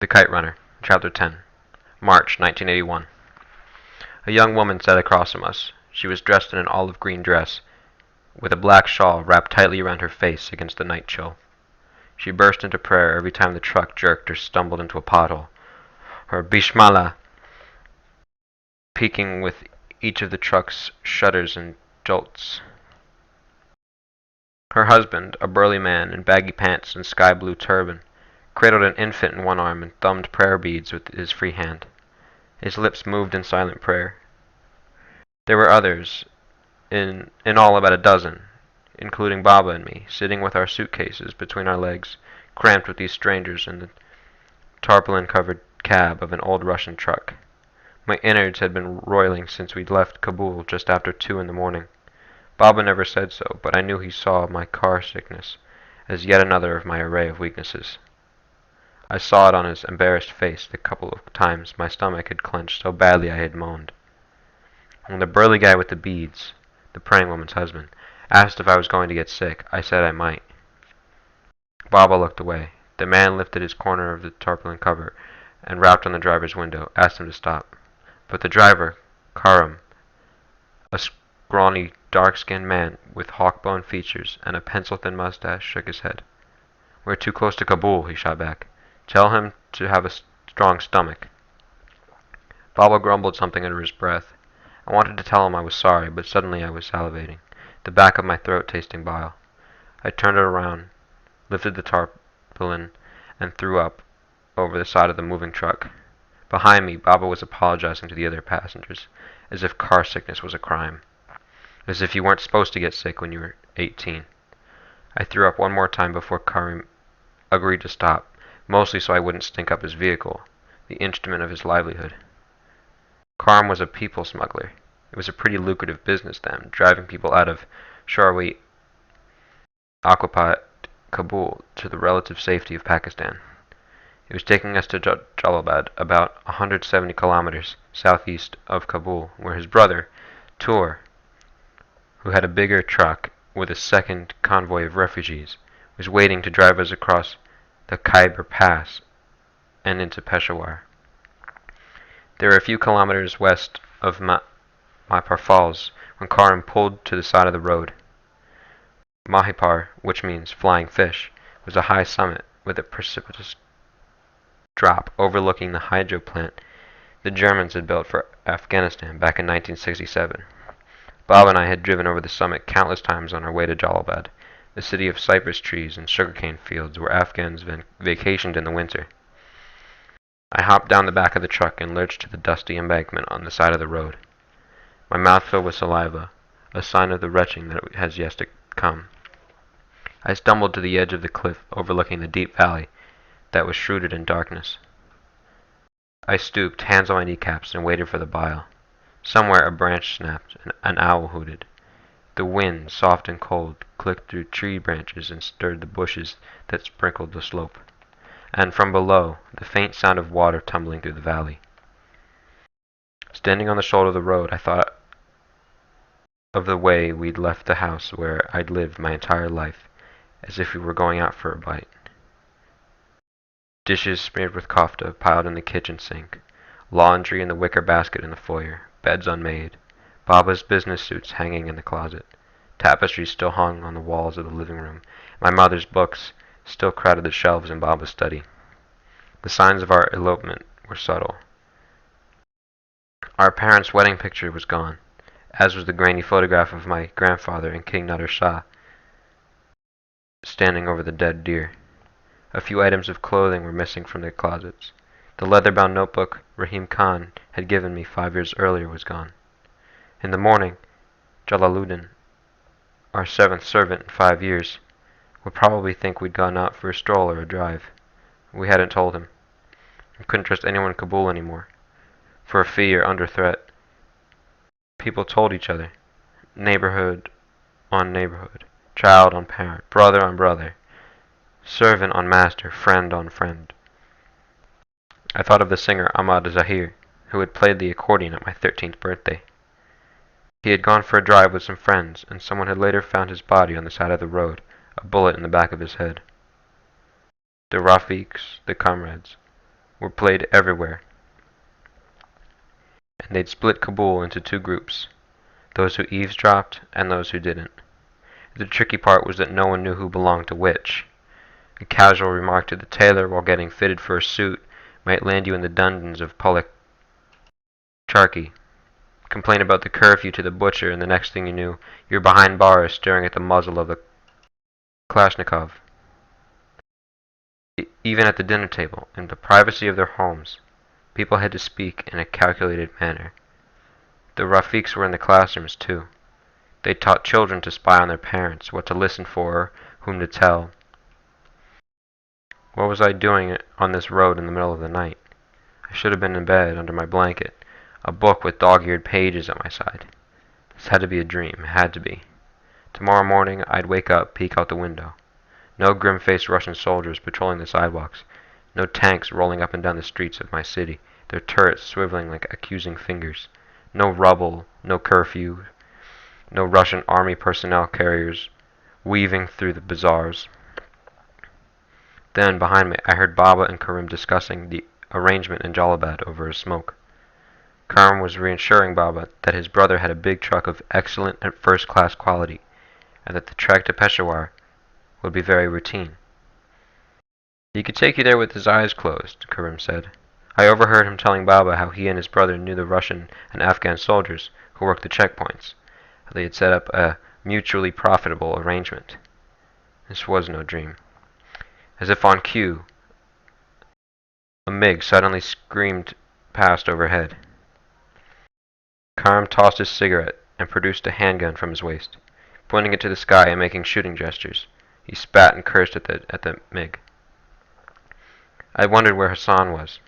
The Kite Runner, Chapter 10, March 1981. A young woman sat across from us. She was dressed in an olive green dress, with a black shawl wrapped tightly around her face against the night chill. She burst into prayer every time the truck jerked or stumbled into a pothole, her bishmillah peaking with each of the truck's shudders and jolts. Her husband, a burly man in baggy pants and sky-blue turban, cradled an infant in one arm and thumbed prayer beads with his free hand. His lips moved in silent prayer. There were others, in all about a dozen, including Baba and me, sitting with our suitcases between our legs, cramped with these strangers in the tarpaulin-covered cab of an old Russian truck. My innards had been roiling since we'd left Kabul just after 2 in the morning. Baba never said so, but I knew he saw my car sickness as yet another of my array of weaknesses. I saw it on his embarrassed face the couple of times my stomach had clenched so badly I had moaned. When the burly guy with the beads, the praying woman's husband, asked if I was going to get sick, I said I might. Baba looked away. The man lifted his corner of the tarpaulin cover and rapped on the driver's window, asked him to stop. But the driver, Karam, a scrawny, dark-skinned man with hawk-bone features and a pencil-thin mustache, shook his head. "We're too close to Kabul," he shot back. "Tell him to have a strong stomach." Baba grumbled something under his breath. I wanted to tell him I was sorry, but suddenly I was salivating, the back of my throat tasting bile. I turned it around, lifted the tarpaulin, and threw up over the side of the moving truck. Behind me, Baba was apologizing to the other passengers, as if car sickness was a crime. As if you weren't supposed to get sick when you were 18. I threw up one more time before Karim agreed to stop, mostly so I wouldn't stink up his vehicle, the instrument of his livelihood. Karim was a people smuggler. It was a pretty lucrative business then, driving people out of Sharwi occupied Kabul to the relative safety of Pakistan. It was taking us to Jalalabad, about 170 kilometers southeast of Kabul, where his brother, Tur, who had a bigger truck with a second convoy of refugees, was waiting to drive us across the Khyber Pass and into Peshawar. They were a few kilometers west of Mahipar Falls when Karim pulled to the side of the road. Mahipar, which means flying fish, was a high summit with a precipitous drop overlooking the hydro plant the Germans had built for Afghanistan back in 1967. Bob and I had driven over the summit countless times on our way to Jalalabad, the city of cypress trees and sugarcane fields where Afghans vacationed in the winter. I hopped down the back of the truck and lurched to the dusty embankment on the side of the road. My mouth filled with saliva, a sign of the retching that has yet to come. I stumbled to the edge of the cliff overlooking the deep valley that was shrouded in darkness. I stooped, hands on my kneecaps, and waited for the bile. Somewhere a branch snapped, and an owl hooted. The wind, soft and cold, clicked through tree branches and stirred the bushes that sprinkled the slope. And from below, the faint sound of water tumbling through the valley. Standing on the shoulder of the road, I thought of the way we'd left the house where I'd lived my entire life, as if we were going out for a bite. Dishes smeared with kofta piled in the kitchen sink, laundry in the wicker basket in the foyer, beds unmade, Baba's business suits hanging in the closet, tapestries still hung on the walls of the living room, my mother's books still crowded the shelves in Baba's study. The signs of our elopement were subtle. Our parents' wedding picture was gone, as was the grainy photograph of my grandfather and King Nader Shah standing over the dead deer. A few items of clothing were missing from their closets. The leather-bound notebook Rahim Khan had given me 5 years earlier was gone. In the morning, Jalaluddin, our 7th servant in 5 years, would probably think we'd gone out for a stroll or a drive. We hadn't told him. We couldn't trust anyone in Kabul anymore. For a fee or under threat, people told each other. Neighborhood on neighborhood. Child on parent. Brother on brother. Servant on master. Friend on friend. I thought of the singer Ahmad Zahir, who had played the accordion at my 13th birthday. He had gone for a drive with some friends, and someone had later found his body on the side of the road, a bullet in the back of his head. The Rafiqs, the comrades, were played everywhere, and they'd split Kabul into two groups, those who eavesdropped and those who didn't. The tricky part was that no one knew who belonged to which. A casual remark to the tailor while getting fitted for a suit might land you in the dungeons of Charky. Complain about the curfew to the butcher, and the next thing you knew, you're behind bars staring at the muzzle of the Kalashnikov. Even at the dinner table, in the privacy of their homes, people had to speak in a calculated manner. The Rafiks were in the classrooms, too. They taught children to spy on their parents, what to listen for, whom to tell. What was I doing on this road in the middle of the night? I should have been in bed, under my blanket, a book with dog-eared pages at my side. This had to be a dream, it had to be. Tomorrow morning, I'd wake up, peek out the window. No grim-faced Russian soldiers patrolling the sidewalks. No tanks rolling up and down the streets of my city, their turrets swiveling like accusing fingers. No rubble, no curfew, no Russian army personnel carriers weaving through the bazaars. Then, behind me, I heard Baba and Karim discussing the arrangement in Jalabad over a smoke. Karim was reassuring Baba that his brother had a big truck of excellent and first-class quality, and that the trek to Peshawar would be very routine. He could take you there with his eyes closed, Karim said. I overheard him telling Baba how he and his brother knew the Russian and Afghan soldiers who worked the checkpoints, how they had set up a mutually profitable arrangement. This was no dream. As if on cue, a MiG suddenly screamed past overhead. Karim tossed his cigarette and produced a handgun from his waist, pointing it to the sky and making shooting gestures. He spat and cursed at the MiG. I wondered where Hassan was.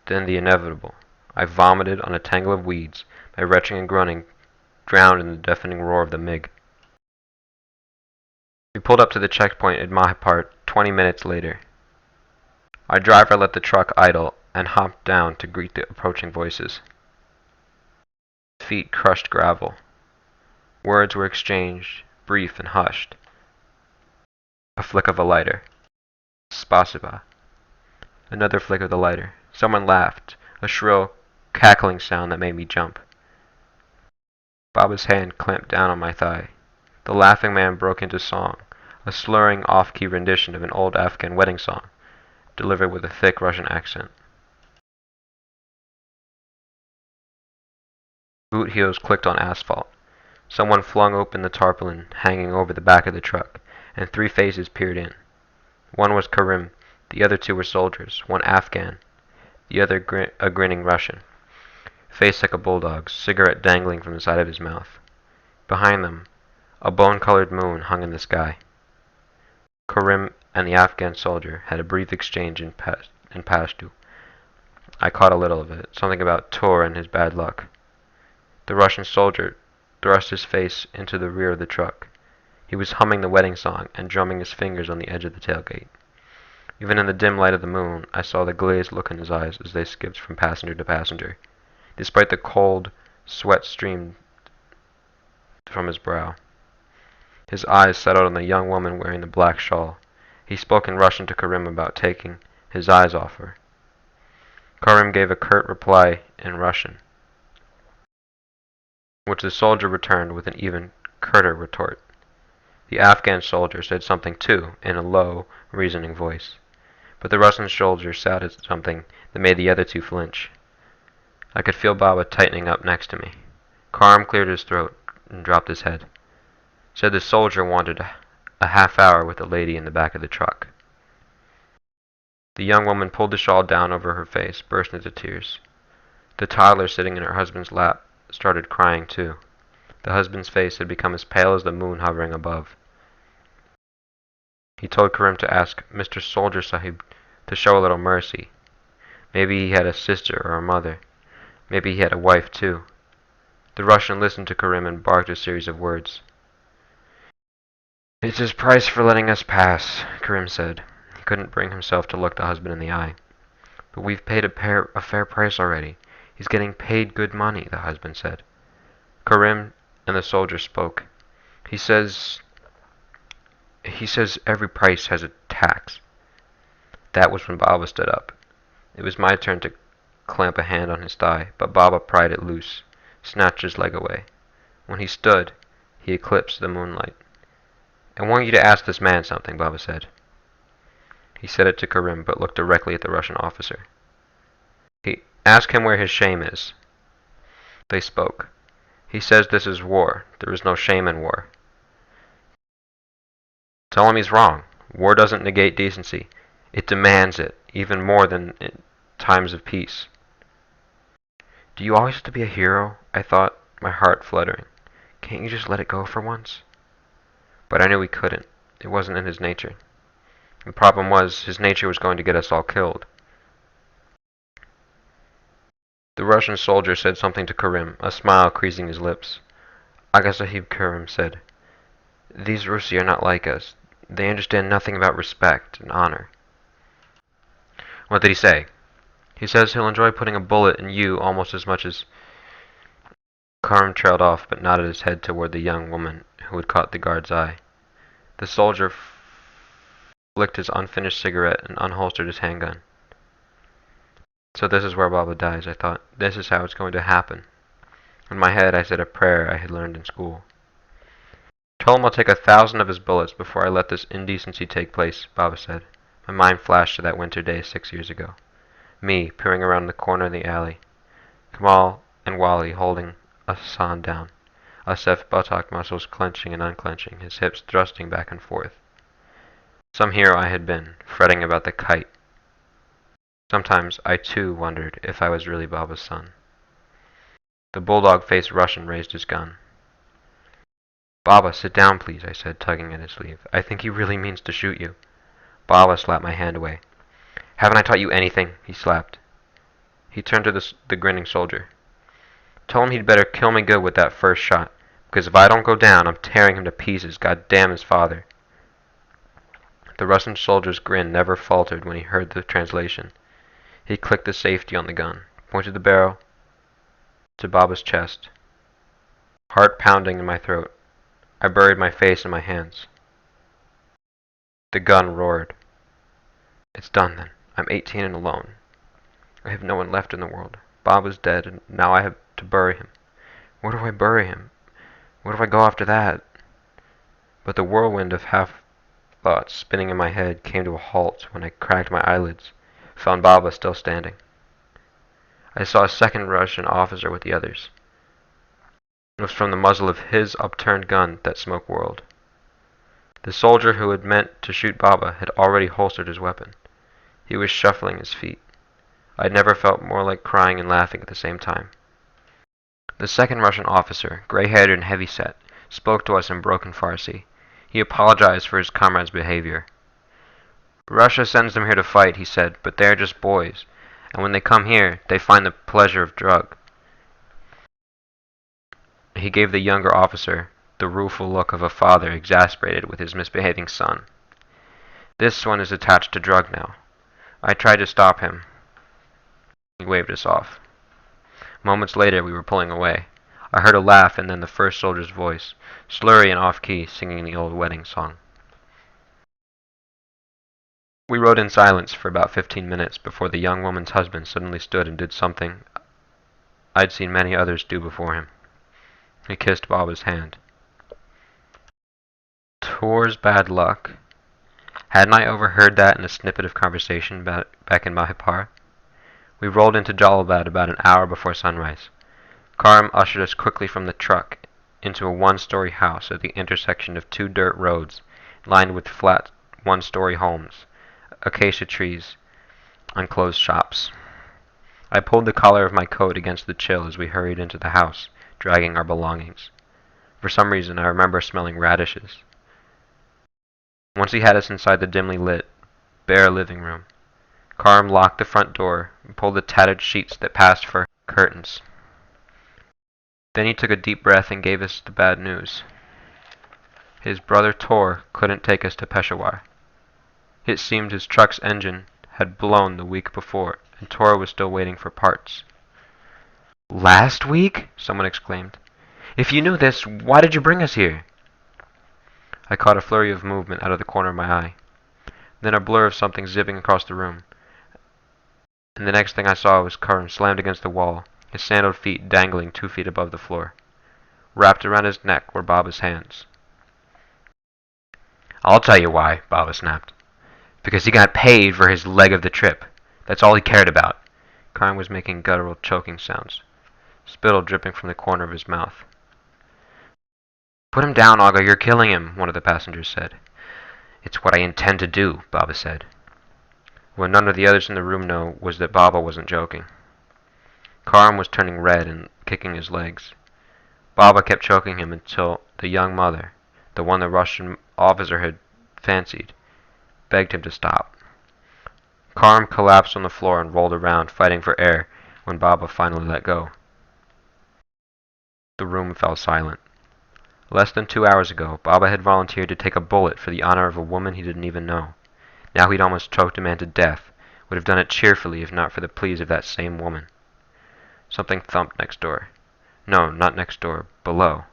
Then the inevitable. I vomited on a tangle of weeds, my retching and groaning drowned in the deafening roar of the MiG. We pulled up to the checkpoint at Mahipart 20 minutes later. Our driver let the truck idle and hopped down to greet the approaching voices. His feet crushed gravel. Words were exchanged, brief and hushed. A flick of a lighter. Spasiba. Another flick of the lighter. Someone laughed, a shrill, cackling sound that made me jump. Baba's hand clamped down on my thigh. The laughing man broke into song, a slurring, off-key rendition of an old Afghan wedding song, delivered with a thick Russian accent. Boot heels clicked on asphalt. Someone flung open the tarpaulin hanging over the back of the truck, and 3 faces peered in. One was Karim, the other 2 were soldiers, one Afghan, the other a grinning Russian, face like a bulldog's, cigarette dangling from the side of his mouth. Behind them, a bone-colored moon hung in the sky. Karim and the Afghan soldier had a brief exchange in Pashto. I caught a little of it, something about Tor and his bad luck. The Russian soldier thrust his face into the rear of the truck. He was humming the wedding song and drumming his fingers on the edge of the tailgate. Even in the dim light of the moon, I saw the glazed look in his eyes as they skipped from passenger to passenger. Despite the cold, sweat streamed from his brow. His eyes settled on the young woman wearing the black shawl. He spoke in Russian to Karim about taking his eyes off her. Karim gave a curt reply in Russian, which the soldier returned with an even curter retort. The Afghan soldier said something too, in a low, reasoning voice. But the Russian soldier shouted something that made the other 2 flinch. I could feel Baba tightening up next to me. Karim cleared his throat and dropped his head. Said the soldier wanted a half hour with the lady in the back of the truck. The young woman pulled the shawl down over her face, burst into tears. The toddler sitting in her husband's lap started crying too. The husband's face had become as pale as the moon hovering above. He told Karim to ask Mr. Soldier Sahib to show a little mercy. Maybe he had a sister or a mother. Maybe he had a wife too. The Russian listened to Karim and barked a series of words. It's his price for letting us pass, Karim said. He couldn't bring himself to look the husband in the eye. But we've paid a fair price already. He's getting paid good money, the husband said. Karim and the soldier spoke. He says every price has a tax. That was when Baba stood up. It was my turn to clamp a hand on his thigh, but Baba pried it loose, snatched his leg away. When he stood, he eclipsed the moonlight. "I want you to ask this man something," Baba said. He said it to Karim, but looked directly at the Russian officer. Ask him where his shame is." They spoke. "He says this is war. There is no shame in war." "Tell him he's wrong. War doesn't negate decency. It demands it, even more than in times of peace." "Do you always have to be a hero?" I thought, my heart fluttering. "Can't you just let it go for once?" But I knew he couldn't. It wasn't in his nature. The problem was, his nature was going to get us all killed. The Russian soldier said something to Karim, a smile creasing his lips. "Aga Sahib," Karim said, "these Rusi are not like us. They understand nothing about respect and honor." "What did he say?" "He says he'll enjoy putting a bullet in you almost as much as—" Karim trailed off, but nodded his head toward the young woman who had caught the guard's eye. The soldier flicked his unfinished cigarette and unholstered his handgun. "So this is where Baba dies," I thought. "This is how it's going to happen." In my head, I said a prayer I had learned in school. "Tell him I'll take 1,000 of his bullets before I let this indecency take place," Baba said. My mind flashed to that winter day 6 years ago. Me, peering around the corner of the alley. Kamal and Wally holding Hassan down. Asef's buttock muscles clenching and unclenching, his hips thrusting back and forth. Some hero I had been, fretting about the kite. Sometimes I too wondered if I was really Baba's son. The bulldog-faced Russian raised his gun. "Baba, sit down, please," I said, tugging at his sleeve. "I think he really means to shoot you." Baba slapped my hand away. "Haven't I taught you anything?" he slapped. He turned to the grinning soldier. "Tell him he'd better kill me good with that first shot, because if I don't go down, I'm tearing him to pieces, God damn his father." The Russian soldier's grin never faltered when he heard the translation. He clicked the safety on the gun, pointed the barrel to Baba's chest. Heart pounding in my throat, I buried my face in my hands. The gun roared. "It's done then. I'm 18 and alone. I have no one left in the world. Baba's dead, and now I have to bury him. Where do I bury him? Where do I go after that?" But the whirlwind of half-thoughts spinning in my head came to a halt when I cracked my eyelids, found Baba still standing. I saw a second Russian officer with the others. It was from the muzzle of his upturned gun that smoke whirled. The soldier who had meant to shoot Baba had already holstered his weapon. He was shuffling his feet. I had never felt more like crying and laughing at the same time. The second Russian officer, gray-haired and heavy-set, spoke to us in broken Farsi. He apologized for his comrade's behavior. "Russia sends them here to fight," he said, "but they are just boys, and when they come here, they find the pleasure of drug." He gave the younger officer the rueful look of a father exasperated with his misbehaving son. "This one is attached to drug now. I tried to stop him." He waved us off. Moments later, we were pulling away. I heard a laugh and then the first soldier's voice, slurry and off-key, singing the old wedding song. We rode in silence for about 15 minutes before the young woman's husband suddenly stood and did something I'd seen many others do before him. He kissed Baba's hand. Tour's bad luck. Hadn't I overheard that in a snippet of conversation back in Mahipar? We rolled into Jalalabad about an hour before sunrise. Karim ushered us quickly from the truck into a one-story house at the intersection of two dirt roads, lined with flat one-story homes, acacia trees, and closed shops. I pulled the collar of my coat against the chill as we hurried into the house, dragging our belongings. For some reason, I remember smelling radishes. Once he had us inside the dimly lit, bare living room, Karim locked the front door and pulled the tattered sheets that passed for curtains. Then he took a deep breath and gave us the bad news. His brother Tor couldn't take us to Peshawar. It seemed his truck's engine had blown the week before, and Tor was still waiting for parts. "Last week?" someone exclaimed. "If you knew this, why did you bring us here?" I caught a flurry of movement out of the corner of my eye, then a blur of something zipping across the room. and the next thing I saw was Karim slammed against the wall, his sandaled feet dangling 2 feet above the floor. Wrapped around his neck were Baba's hands. "I'll tell you why," Baba snapped. "Because he got paid for his leg of the trip. That's all he cared about." Karim was making guttural choking sounds, spittle dripping from the corner of his mouth. "Put him down, Aga, you're killing him," one of the passengers said. "It's what I intend to do," Baba said. What none of the others in the room know was that Baba wasn't joking. Karim was turning red and kicking his legs. Baba kept choking him until the young mother, the one the Russian officer had fancied, begged him to stop. Karim collapsed on the floor and rolled around, fighting for air, when Baba finally let go. The room fell silent. Less than 2 hours ago, Baba had volunteered to take a bullet for the honor of a woman he didn't even know. Now he'd almost choked a man to death, would have done it cheerfully if not for the pleas of that same woman. Something thumped next door. No, not next door, below.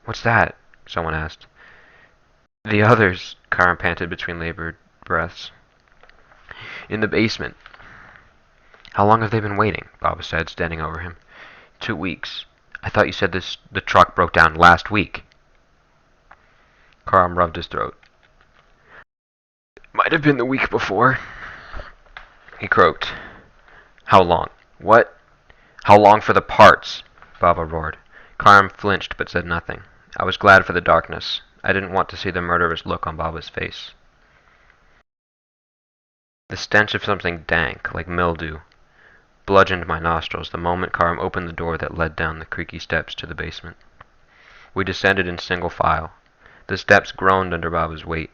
"What's that?" someone asked. "The others," Karim panted between labored breaths. "In the basement." "How long have they been waiting?" Baba said, standing over him. 2 weeks. I thought you said the truck broke down last week." Karim rubbed his throat. "Might have been the week before," he croaked. "How long? What? How long for the parts?" Baba roared. Karim flinched but said nothing. I was glad for the darkness. I didn't want to see the murderous look on Baba's face. The stench of something dank, like mildew, bludgeoned my nostrils the moment Karim opened the door that led down the creaky steps to the basement. We descended in single file. The steps groaned under Baba's weight.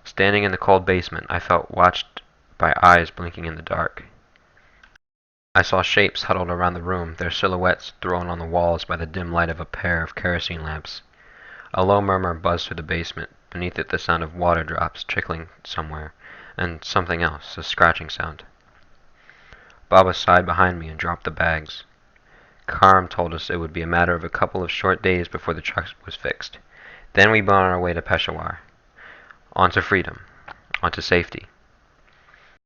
Standing in the cold basement, I felt watched by eyes blinking in the dark. I saw shapes huddled around the room, their silhouettes thrown on the walls by the dim light of a pair of kerosene lamps. A low murmur buzzed through the basement, beneath it the sound of water drops trickling somewhere, and something else, a scratching sound. Baba sighed behind me and dropped the bags. Karim told us it would be a matter of a couple of short days before the truck was fixed. Then we'd be on our way to Peshawar. On to freedom. On to safety.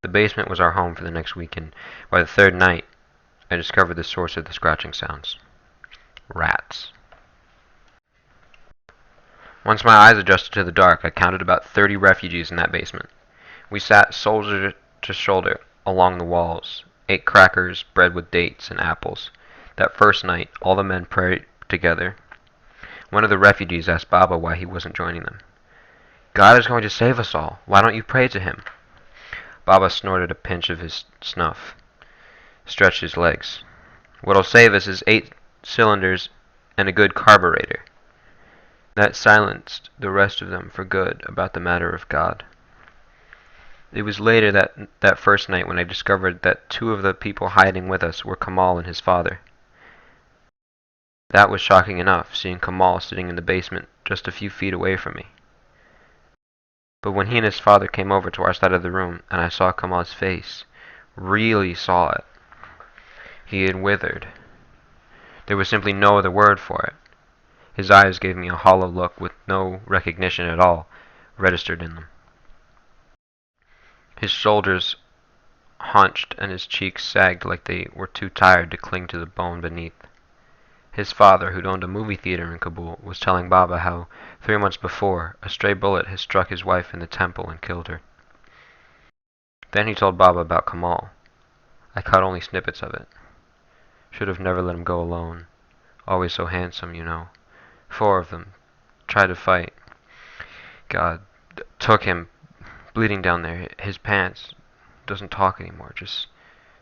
The basement was our home for the next week, and by the 3rd night, I discovered the source of the scratching sounds. Rats. Once my eyes adjusted to the dark, I counted about 30 refugees in that basement. We sat shoulder to shoulder along the walls, ate crackers, bread with dates, and apples. That first night, all the men prayed together. One of the refugees asked Baba why he wasn't joining them. "God is going to save us all. Why don't you pray to him?" Baba snorted a pinch of his snuff, stretched his legs. "What'll save us is 8 cylinders and a good carburetor." That silenced the rest of them for good about the matter of God. It was later that first night when I discovered that 2 of the people hiding with us were Kamal and his father. That was shocking enough, seeing Kamal sitting in the basement just a few feet away from me. But when he and his father came over to our side of the room, and I saw Kamal's face, really saw it, he had withered. There was simply no other word for it. His eyes gave me a hollow look with no recognition at all registered in them. His shoulders hunched and his cheeks sagged like they were too tired to cling to the bone beneath. His father, who'd owned a movie theater in Kabul, was telling Baba how 3 months before, a stray bullet had struck his wife in the temple and killed her. Then he told Baba about Kamal. I caught only snippets of it. Should have never let him go alone. Always so handsome, you know. 4 of them. Tried to fight. God took him, bleeding down there. His pants. Doesn't talk anymore, just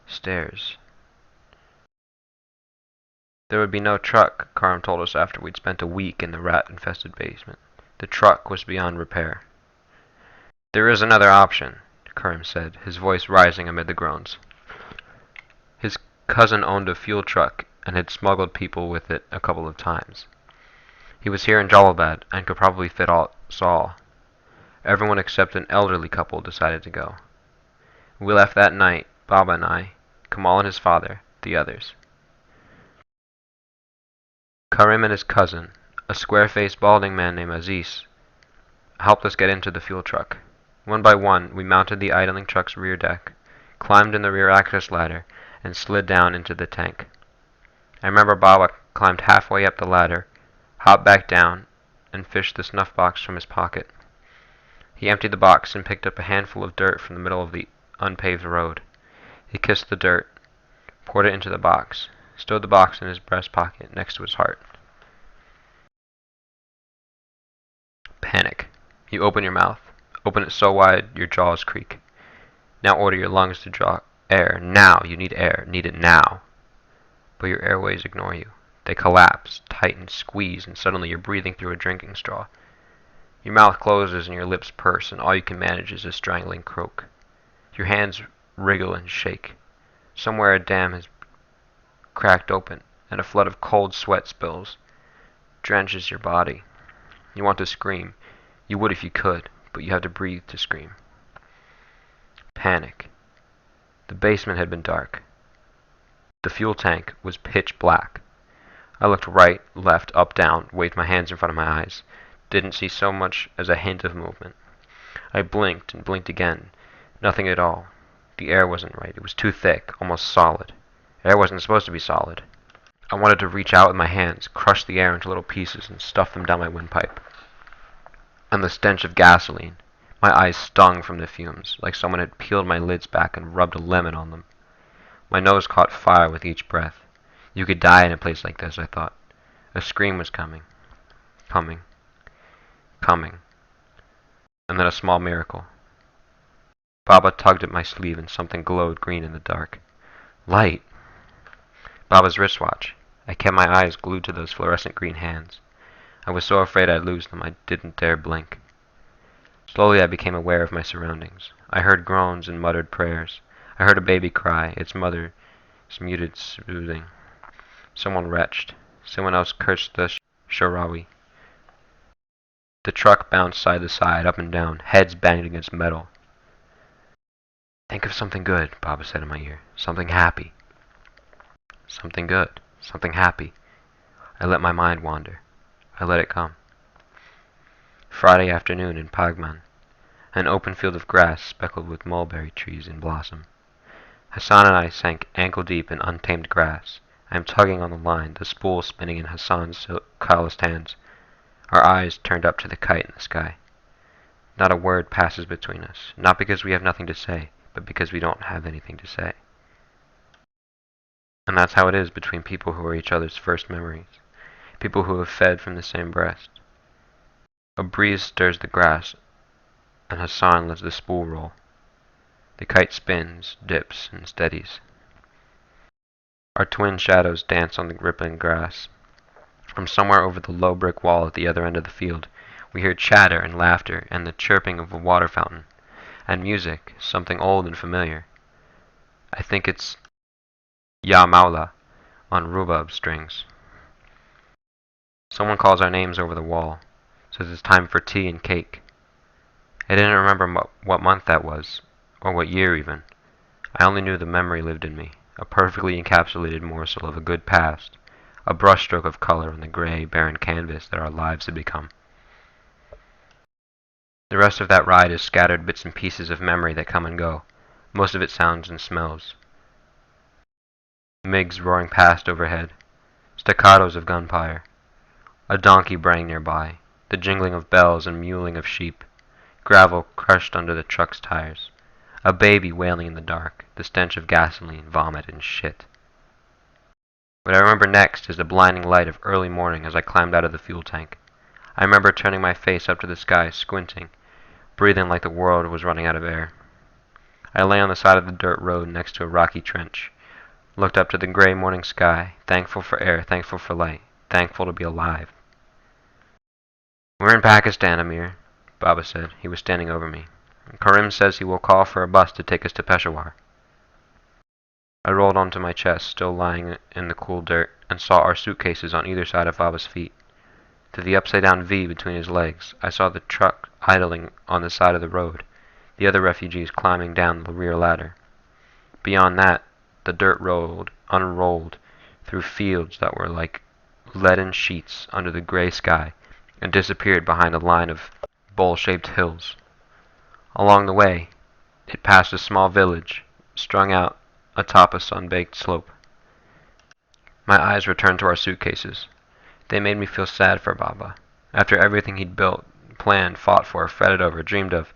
stares. There would be no truck, Karim told us after we'd spent a week in the rat-infested basement. The truck was beyond repair. "There is another option," Karim said, his voice rising amid the groans. His cousin owned a fuel truck and had smuggled people with it a couple of times. He was here in Jalalabad and could probably fit us all. Everyone except an elderly couple decided to go. We left that night, Baba and I, Kamal and his father, the others. Karim and his cousin, a square-faced, balding man named Aziz, helped us get into the fuel truck. One by one, we mounted the idling truck's rear deck, climbed in the rear access ladder, and slid down into the tank. I remember Baba climbed halfway up the ladder, hopped back down, and fished the snuff box from his pocket. He emptied the box and picked up a handful of dirt from the middle of the unpaved road. He kissed the dirt, poured it into the box, stowed the box in his breast pocket next to his heart. Panic. You open your mouth. Open it so wide your jaws creak. Now order your lungs to draw air. Now! You need air. Need it now. But your airways ignore you. They collapse, tighten, squeeze, and suddenly you're breathing through a drinking straw. Your mouth closes and your lips purse, and all you can manage is a strangling croak. Your hands wriggle and shake. Somewhere a dam has cracked open, and a flood of cold sweat spills, drenches your body. You want to scream. You would if you could, but you have to breathe to scream. Panic. The basement had been dark. The fuel tank was pitch black. I looked right, left, up, down, waved my hands in front of my eyes. Didn't see so much as a hint of movement. I blinked and blinked again. Nothing at all. The air wasn't right. It was too thick, almost solid. Air wasn't supposed to be solid. I wanted to reach out with my hands, crush the air into little pieces, and stuff them down my windpipe. And the stench of gasoline. My eyes stung from the fumes, like someone had peeled my lids back and rubbed a lemon on them. My nose caught fire with each breath. You could die in a place like this, I thought. A scream was coming. Coming. Coming. And then a small miracle. Baba tugged at my sleeve and something glowed green in the dark. Light! Baba's wristwatch. I kept my eyes glued to those fluorescent green hands. I was so afraid I'd lose them I didn't dare blink. Slowly I became aware of my surroundings. I heard groans and muttered prayers. I heard a baby cry, its mother's muted soothing. Someone retched. Someone else cursed the Sharawi. The truck bounced side to side, up and down, heads banged against metal. Think of something good, Baba said in my ear. Something happy. Something good. Something happy. I let my mind wander. I let it come. Friday afternoon in Pagman. An open field of grass speckled with mulberry trees in blossom. Hassan and I sank ankle-deep in untamed grass. I am tugging on the line, the spool spinning in Hassan's calloused hands. Our eyes turned up to the kite in the sky. Not a word passes between us, not because we have nothing to say, but because we don't have anything to say. And that's how it is between people who are each other's first memories, people who have fed from the same breast. A breeze stirs the grass, and Hassan lets the spool roll. The kite spins, dips, and steadies. Our twin shadows dance on the rippling grass. From somewhere over the low brick wall at the other end of the field, we hear chatter and laughter and the chirping of a water fountain, and music, something old and familiar. I think it's Ya Maula on rhubarb strings. Someone calls our names over the wall, says it's time for tea and cake. I didn't remember what month that was, or what year even. I only knew the memory lived in me, a perfectly encapsulated morsel of a good past, a brushstroke of color on the gray, barren canvas that our lives had become. The rest of that ride is scattered bits and pieces of memory that come and go, most of it sounds and smells. MiGs roaring past overhead, staccatos of gunfire, a donkey braying nearby, the jingling of bells and mewling of sheep, gravel crushed under the truck's tires, a baby wailing in the dark, the stench of gasoline, vomit, and shit. What I remember next is the blinding light of early morning as I climbed out of the fuel tank. I remember turning my face up to the sky, squinting, breathing like the world was running out of air. I lay on the side of the dirt road next to a rocky trench, looked up to the gray morning sky, thankful for air, thankful for light, thankful to be alive. We're in Pakistan, Amir, Baba said. He was standing over me. Karim says he will call for a bus to take us to Peshawar. I rolled onto my chest, still lying in the cool dirt, and saw our suitcases on either side of Baba's feet. Through the upside-down V between his legs, I saw the truck idling on the side of the road, the other refugees climbing down the rear ladder. Beyond that, the dirt road unrolled through fields that were like leaden sheets under the gray sky and disappeared behind a line of bowl-shaped hills. Along the way, it passed a small village, strung out atop a sun-baked slope. My eyes returned to our suitcases. They made me feel sad for Baba. After everything he'd built, planned, fought for, fretted over, dreamed of,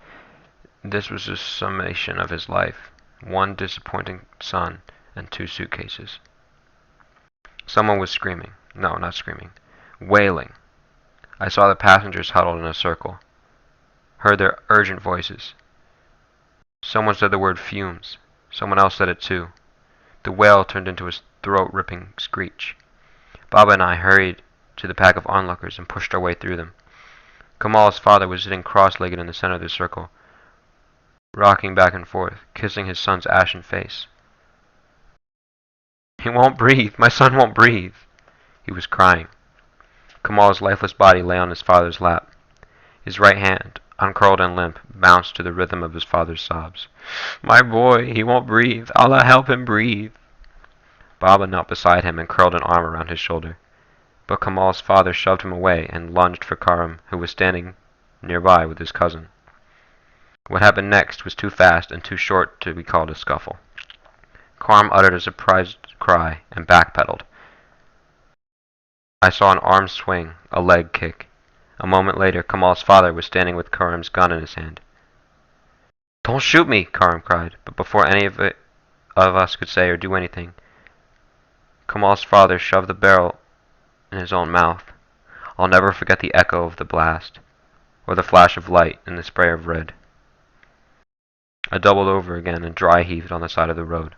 this was a summation of his life. One disappointing son and 2 suitcases. Someone was screaming. No, not screaming. Wailing. I saw the passengers huddled in a circle. Heard their urgent voices. Someone said the word fumes. Someone else said it too. The wail turned into a throat-ripping screech. Baba and I hurried to the pack of onlookers and pushed our way through them. Kamal's father was sitting cross-legged in the center of the circle, rocking back and forth, kissing his son's ashen face. He won't breathe. My son won't breathe. He was crying. Kamal's lifeless body lay on his father's lap. His right hand, uncurled and limp, bounced to the rhythm of his father's sobs. My boy, he won't breathe. Allah help him breathe. Baba knelt beside him and curled an arm around his shoulder. But Kamal's father shoved him away and lunged for Karam, who was standing nearby with his cousin. What happened next was too fast and too short to be called a scuffle. Karam uttered a surprised cry and backpedaled. I saw an arm swing, a leg kick. A moment later, Kamal's father was standing with Karam's gun in his hand. Don't shoot me, Karam cried, but before any of us could say or do anything, Kamal's father shoved the barrel in his own mouth. I'll never forget the echo of the blast, or the flash of light and the spray of red. I doubled over again and dry heaved on the side of the road.